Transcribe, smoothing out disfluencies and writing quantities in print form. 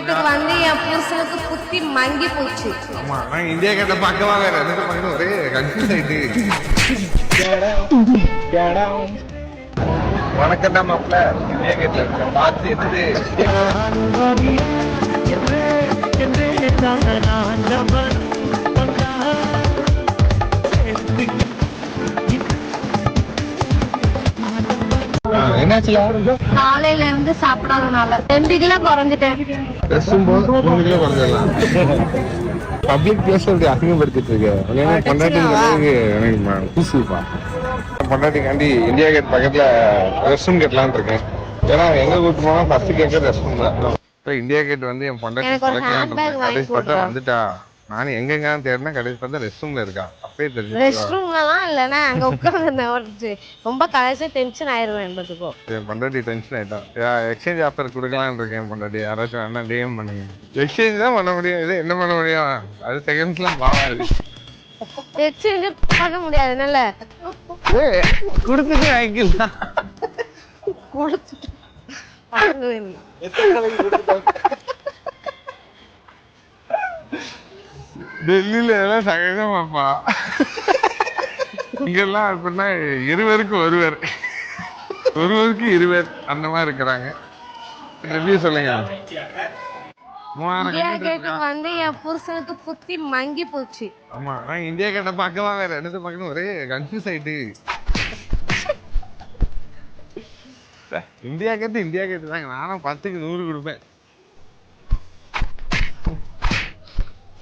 கேட்டுக்கு வந்து என் புருஷனுக்கு புத்தி மங்கி போச்சு. ஆமா நான் இந்தியா கேட்ட பக்கமா வேற ரெண்டு பக்கம் ஒரே கன்ஃபியூஸ் ஆயிட்டு. வணக்கம் தான் மாப்பிள்ள, இந்தியா கேட்ல இருக்க பார்த்து என்னது என்னாச்சுல காலையில இருந்து சாப்பிடாதனால 2 கிலோ குறைஞ்சிட்டேன். ரெஸ்டும் போது 3 கிலோ குறைஞ்சிடலாம். பப்ளிக் பிளேஸ் அப்படி அசிங்கப்படுத்திட்டு இருக்க பொண்டாட்டி எனக்கு பூசுப்பா. பொண்டாட்டிக்காண்டி இந்தியா கேட் பக்கத்துல ரெஸ்ட் ரூம் கேட்லான்னு இருக்கேன். ஏன்னா எங்க கூட்டு போனா ஃபர்ஸ்ட் கேட்க ரெஸ்ட் ரூம் தான். இப்போ இந்தியா கேட் வந்து என் பொண்டாட்டி வந்துட்டா. நானும் எங்கெங்க தேடினா கடைசி பார்த்தா ரெஸ்ட் ரூம்ல இருக்கா. அப்பயே தெரிஞ்சு ரெஸ்ட் ரூம்லாம் இல்லைன்னா அங்க உட்காந்து ரொம்ப கடைசி டென்ஷன் ஆயிருவேன் என்பதுக்கோ. என் பொண்டாட்டி டென்ஷன் ஆயிட்டான். எக்ஸ்சேஞ்ச் ஆஃபர் கொடுக்கலான்னு இருக்கேன். பொண்டாட்டி யாராச்சும் வேணா டிஎம் பண்ணுங்க. எக்ஸ்சேஞ்ச் தான் பண்ண முடியும். இது என்ன பண்ண முடியும்? அது செகண்ட்ஸ்லாம் பாவாது. எக்ஸ்சேஞ்ச் பண்ண முடியாது. நல்ல கொடுத்துட்டு வாங்கிக்கலாம். கொடுத்துட்டு டெல்லியில எல்லாம் சகஜமாப்பா. இங்கெல்லாம் அப்படின்னா இருவருக்கு ஒருவர், ஒருவருக்கு இருவர் அந்த மாதிரி இருக்கிறாங்க. ரிவ்யூ சொல்லுங்க. இந்தியா கேட்டுக்கு வந்து என் புருஷனுக்கு புத்தி மங்கி போச்சு. ஆமா நான் இந்தியா கேட்ட பக்கமா வேற ரெண்டு பக்கம் ஒரே கன்ஃபியூஸ் ஆயிட்டு. இந்தியா கேட்டு தாங்க. நானும் 10க்கு 100 கொடுப்பேன்.